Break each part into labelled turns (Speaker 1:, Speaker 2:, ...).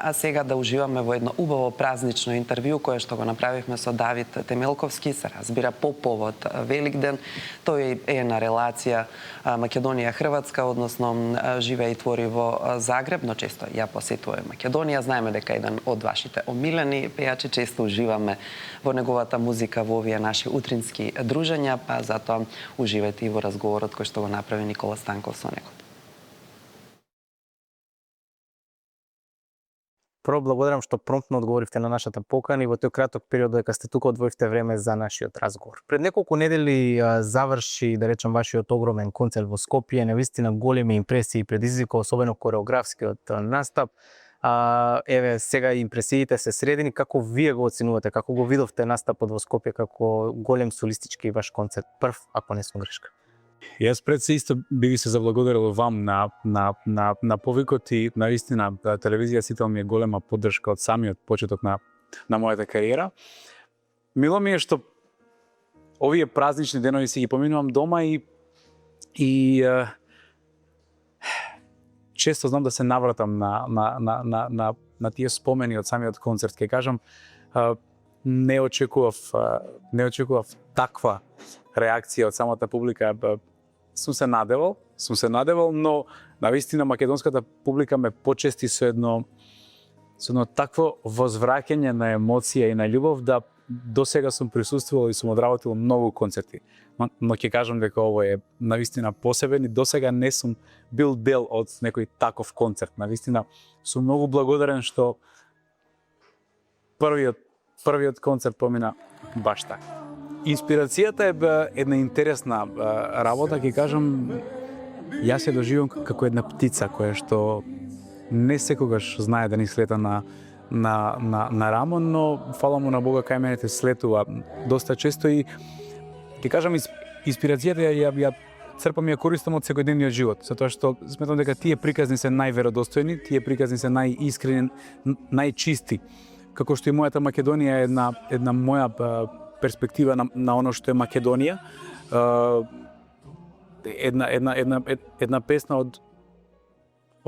Speaker 1: А сега да уживаме во едно убаво празнично интервју кое што го направивме со Давид Темелковски, се разбира по повод Великден. Тој е на релација Македонија-Хрватска, односно живее и твори во Загреб, но често ја посетува Македонија. Знаеме дека еден од вашите омилени пејачи, често уживаме во неговата музика во овие наши утрински дружења, па затоа уживајте и во разговорот кој што го направи Никола Станков со него.
Speaker 2: Прво благодарам што промптно одговоривте на нашата покана и во тој краток период дека сте тука одвоивте време за нашиот разговор. Пред неколку недели заврши, да речам, вашиот огромен концерт во Скопје, навистина големи импресии предизвика, особено кореографскиот настап. Еве сега импресиите се средени, како вие го оценувате, како го видовте настапот во Скопје како голем солистички ваш концерт, прв, ако не сум грешка?
Speaker 3: Јас пред се исто би ви се заблагодарил вам на повикот и наистина телевизија Сител ми е голема поддршка од самиот почеток на мојата кариера. Мило ми е што овие празнични денови си ги поминувам дома и често знам да се навратам на тие спомени од самиот концерт. Ке кажам, не очекував таква реакција од самата публика. Сум се надевал, но навистина македонската публика ме почести со едно такво возвраќање на емоција и на љубов да до сега сум присуствувал и сум одработил многу концерти. Но ќе кажам дека ово е навистина посебен и до сега не сум бил дел од некој таков концерт. Навистина сум многу благодарен што првиот концерт помина баш така. Инспирацијата е една интересна работа, ќе кажам, јас ја доживам како една птица која што не секогаш знае да ни слета на рамо, но фала му на Бога кај мене слетува доста често и ќе кажам инспирацијата ја црпам и ја користам од секојдневниот живот, затоа што сметам дека тие приказни се најверодостојни, тие приказни се најискрени, најчисти. Како што и мојата Македонија е една моја перспектива на оно што е Македонија, една песна од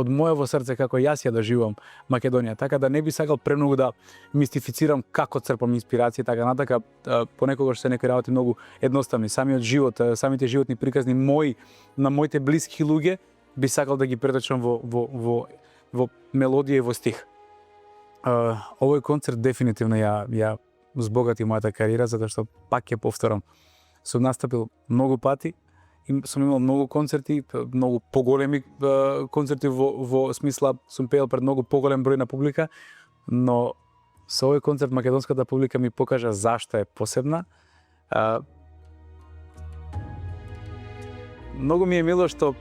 Speaker 3: моево срце како јас ја доживувам Македонија, така да не би сакал премногу да мистифицирам како црпам инспирација, така натака понекогаш се некои работи многу едноставни. Самиот живот, самите животни приказни на моите блиски луѓе би сакал да ги преточам во мелодија и во стих. Овој концерт дефинитивно ја збогати мојата кариера, затоа што пак ќе повторам, сум настапил многу пати и сум имал многу концерти, многу поголеми концерти во смисла сум пеел пред многу поголем број на публика, но со овој концерт македонската публика ми покажа зашто е посебна. Многу ми е мило што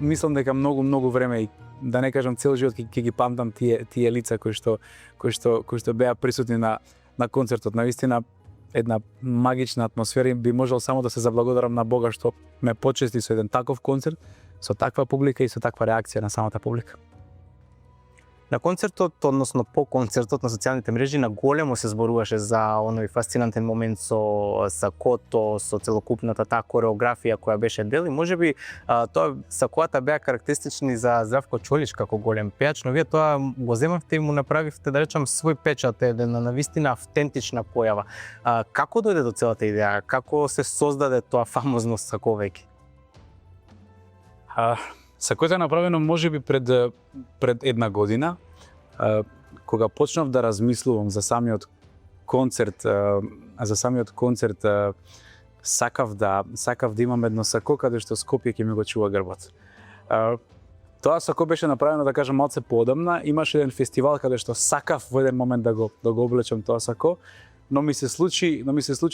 Speaker 3: мислам дека многу време и да не кажам цел живот ќе ги памтам тие лица кои што беа присутни на концертот. Навистина една магична атмосфера и би можел само да се заблагодарам на Бога што ме почести со еден таков концерт, со таква публика и со таква реакција на самата публика.
Speaker 2: На концертот, односно по концертот на социјалните мрежи, на големо се зборуваше за оној фасцинантен момент со сакото, со целокупната таа кореографија која беше дел и можеби тоа сакоата беа карактеристични за Здравко Чолич како голем пејач, но вие тоа го земавте и му направивте, да речам, свој печат, една навистина автентична појава. Како дојде до целата идеја? Како се создаде тоа фамозно сако веќе?
Speaker 3: Сакото е направено можеби пред една година, кога почнав да размислувам за самиот концерт, сакав да имам едно сако каде што Скопје ќе ми го чува грбот. Тоа сако беше направено, да кажам, малце поодамна. Имаше еден фестивал каде што сакав во еден момент да го облечам тоа сако, но ми се случи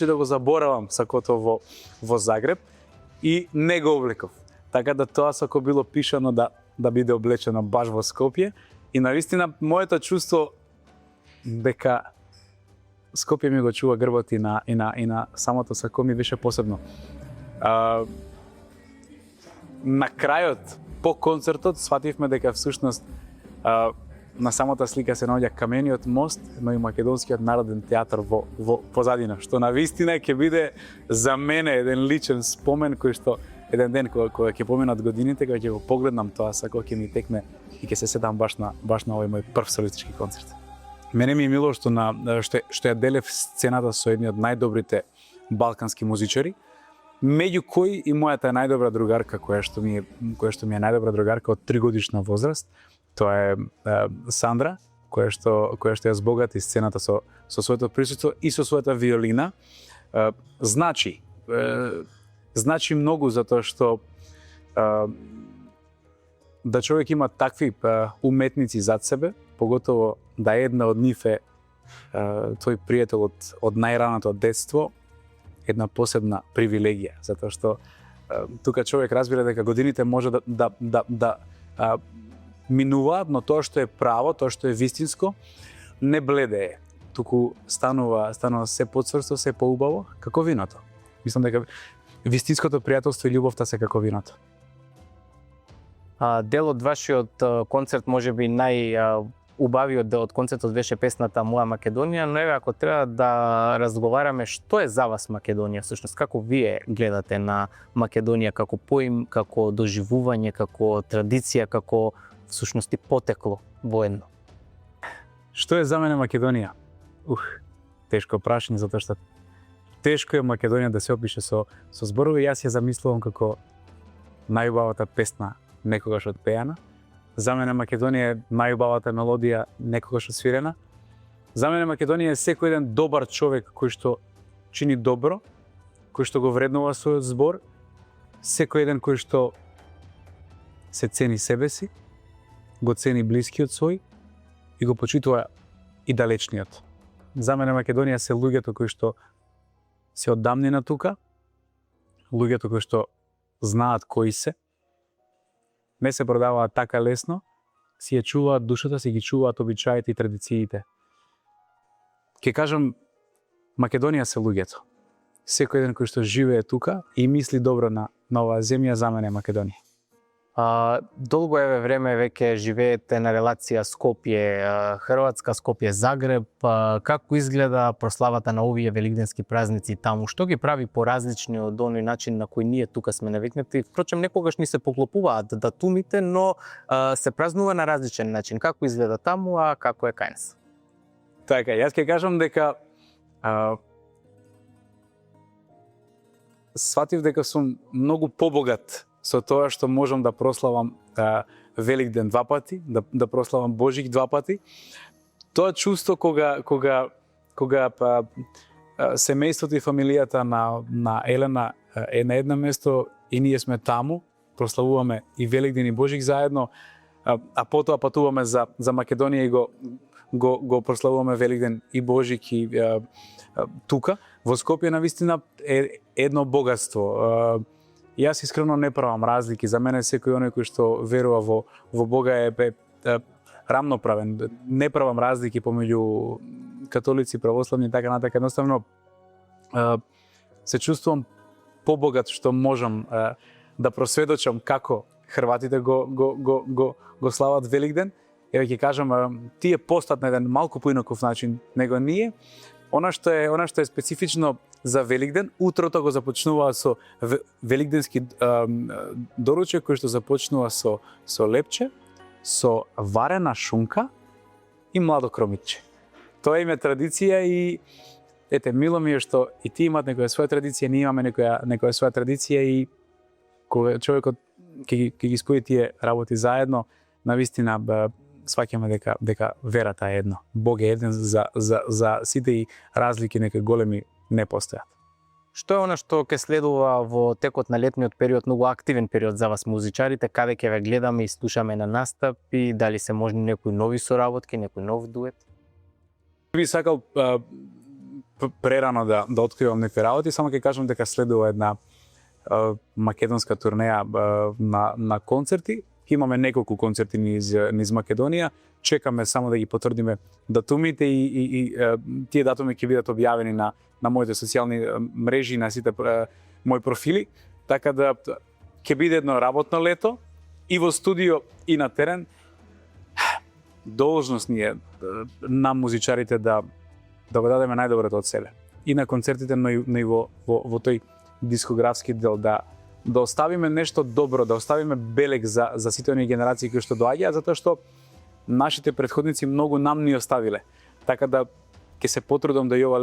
Speaker 3: да го заборавам сакото во Загреб и не го облеков. Така да тоа сако било пишано да биде облечено баш во Скопје и навистина моето чувство дека Скопје ми го чува грбот и на самото сако ми беше посебно. На крајот по концертот свативме дека всушност на самата слика се наоѓа Камениот мост, но и Македонскиот народен театар во позадина, што навистина ќе биде за мене еден личен спомен кој што еден ден кога ќе поминат годините, кога ќе го погледнам тоа сако, ќе ми текне и ќе се седам баш на овој мој прв солистички концерт. Мене ми е мило што што ја делев сцената со едни од најдобрите балкански музичари, меѓу кои и мојата најдобра другарка која што ми е најдобра другарка од 3-годишна возраст. Тоа е Сандра, која што ја збогати сцената со своето присуство и со својата виолина. Значи многу затоа што да човек има такви уметници зад себе, поготово да една од нив е твој пријател од најраното детство, една посебна привилегија, затоа што тука човек разбира дека годините може да минуваат, но тоа што е право, тоа што е вистинско, не бледее, туку станува се поцврсто, се поубаво, како виното. Мислам дека вистинското пријателство и љубовта се како виното.
Speaker 2: Дел од вашиот концерт, можеби најубавиот дел од концертот беше песната Моја Македонија, но еве ако треба да разговараме што е за вас Македонија, всушност како вие гледате на Македонија како поим, како доживување, како традиција, како всушност и потекло воено.
Speaker 3: Што е за мене Македонија? Тешко прашање, затоа што тешко е Македонија да се опише со зборови. Јас ја замислувам како најубавата песна некогаш отпеана. За мене Македонија е најубавата мелодија некогаш освирена. За мене Македонија е секој еден добар човек кој што чини добро, кој што го вреднува својот збор, секој еден кој што се цени себе си, го цени блискиот свој и го почитува и далечниот. За мене Македонија се луѓето кои што се оддамнина тука, луѓето кои што знаат кои се, не се продаваат така лесно, си ја чуваат душата, си ги чуваат обичаите и традициите. Ке кажам, Македонија се луѓето. Секој еден кој што живее тука и мисли добро на оваа земја, за мене е Македонија.
Speaker 2: Долго време веќе живеете на релација Скопје Хрватска, Скопје Загреб. Како изгледа прославата на овие велигденски празници таму? Што ги прави поразлични од оној начин на кој ние тука сме навикнати? Впрочем, некогаш ни се поклопуваат датумите, но се празнува на различен начин. Како изгледа таму, а како е кај нас?
Speaker 3: Така, јас ќе кажам дека сватив дека сум многу побогат со тоа што можам да прославам Великден 2 пати, да прославам Божик 2 пати. Тоа чувство кога семејството и фамилијата на Елена е на едно место и ние сме таму, прославуваме и Великден и Божик заедно, а потоа патуваме за Македонија и го прославуваме Великден и Божик и тука. Во Скопје навистина е едно богатство. Јас искрено не правам разлики. За мене секој оној кој што верува во Бога е рамноправен. Не правам разлики помеѓу католици, православни и така натака. Едноставно се чувствувам побогат што можам да просведочам како хрватите го слават Великден. Еве ќе кажам, тие постат на еден малку поинаков начин него ние. Она што е специфично за Великден, утрото го започнува со великденски доручек кој што започнува со лепче, со варена шунка и младо кромитче. Тоа им е традиција и мило ми е што и ти имат некоја своја традиција, ние имаме некоја своја традиција и кога човекот ќе ги спои тие работи заедно, навистина сваќаме дека верата е едно. Бог е еден за сите и разлики некои големи не постојат.
Speaker 2: Што е она што ќе следува во текот на летниот период, многу активен период за вас музичарите, каде ќе ве гледаме и слушаме на настапи, дали се можни некои нови соработки, некој нов дует?
Speaker 3: Би сакал прерано да откривам некои работи, само ќе кажам дека следува една македонска турнеја на концерти. Имаме неколку концерти низ Македонија, чекаме само да ги потврдиме датумите и тие датуми ќе бидат објавени на моите социјални мрежи, на сите мои профили, така да ќе биде едно работно лето и во студио и на терен. Должност ни е на музичарите да го дадеме најдоброто од себе. И на концертите, но и во тој дискографски дел да оставиме нешто добро, да оставиме белег за сите оние генерации кои што доаѓаат, затоа што нашите претходници многу нам ни оставиле. Така да ќе се потрудам да и ова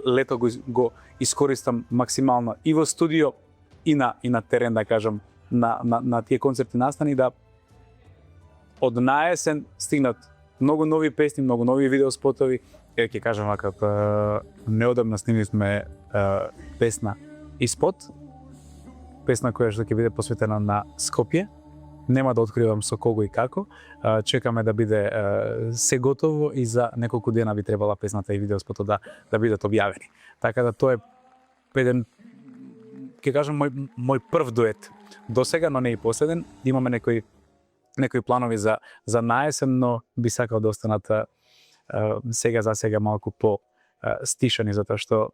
Speaker 3: лето го искористам максимално и во студио и на терен, да кажам, на тие концерти настани, да од наесен стигнат многу нови песни, многу нови видеоспотови. Ќе кажам вака, неодамна снимивме песна и спот, песна која што ќе биде посветена на Скопје. Нема да откривам со кого и како. Чекаме да биде се готово и за неколку дена би требала песната и видеоспотот да бидат објавени. Така да тоа е еден, ќе кажам, мој прв дует. До сега, но не и последен, имаме некои планови за наесен, но би сакал да останат сега за сега малку по стишани, затоа што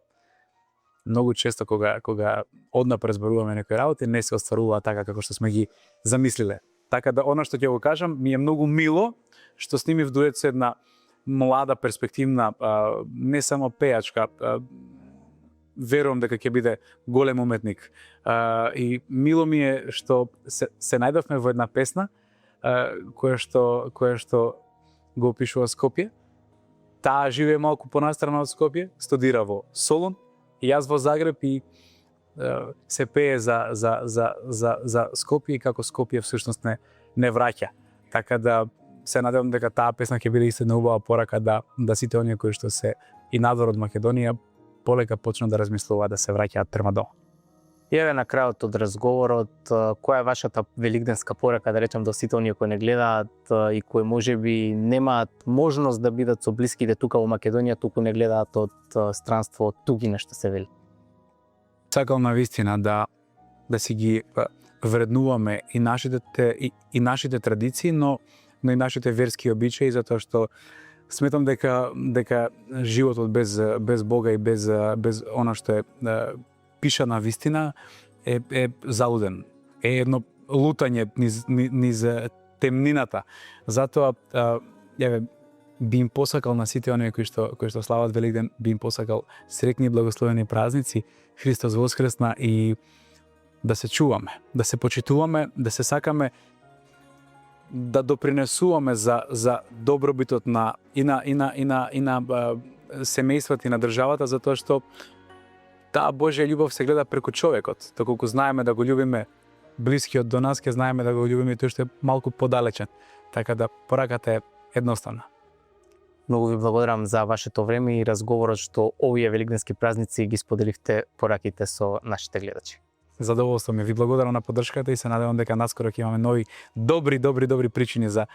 Speaker 3: многу често кога однапред зборуваме некои работи, не се остварува така како што сме ги замислиле. Така да она што ќе го кажам, ми е многу мило што снимив дует со една млада, перспективна, не само пејачка, верувам дека ќе биде голем уметник. И мило ми е што се најдовме во една песна која што го опишува Скопје. Таа живее малку понастрана од Скопје, студира во Солун, и јас во Загреб, и се пее за Скопје и како Скопје всушност не враќа. Така да се надевам дека таа песна ќе биде истина убава порака да сите оние кои што се и надвор од Македонија полека почнат да размислуваат да се враќаат према дома.
Speaker 2: И еве на крајот од разговорот, која е вашата велигденска порака, да речам, до сите оние кои не гледаат и кои можеби немаат можност да бидат со блиските тука во Македонија, туку не гледаат од странство, од туги нешто се вели?
Speaker 3: Сакал на вистина да си ги вреднуваме и нашите традиции, но и нашите верски обичаи, затоа што сметам дека животот без Бога и без она што е пишана вистина е залуден. Е едно лутање низ темнината. Затоа еве би им посакал на сите оние кои што слават Великден, би им посакал среќни и благословени празници, Христос воскресна, и да се чуваме, да се почитуваме, да се сакаме да допринесуваме за добробитот на семејствата и на државата, затоа што таа Божја љубов се гледа преку човекот. Доколку знаеме да го љубиме блискиот до нас, ќе знаеме да го љубиме тој што е малку подалечен. Така да пораката е едноставна.
Speaker 2: Многу ви благодарам за вашето време и разговорот што овие велигденски празници ги споделивте пораките со нашите гледачи.
Speaker 3: Задоволство ми, ви благодарам на поддршката и се надевам дека наскоро ќе имаме нови добри причини за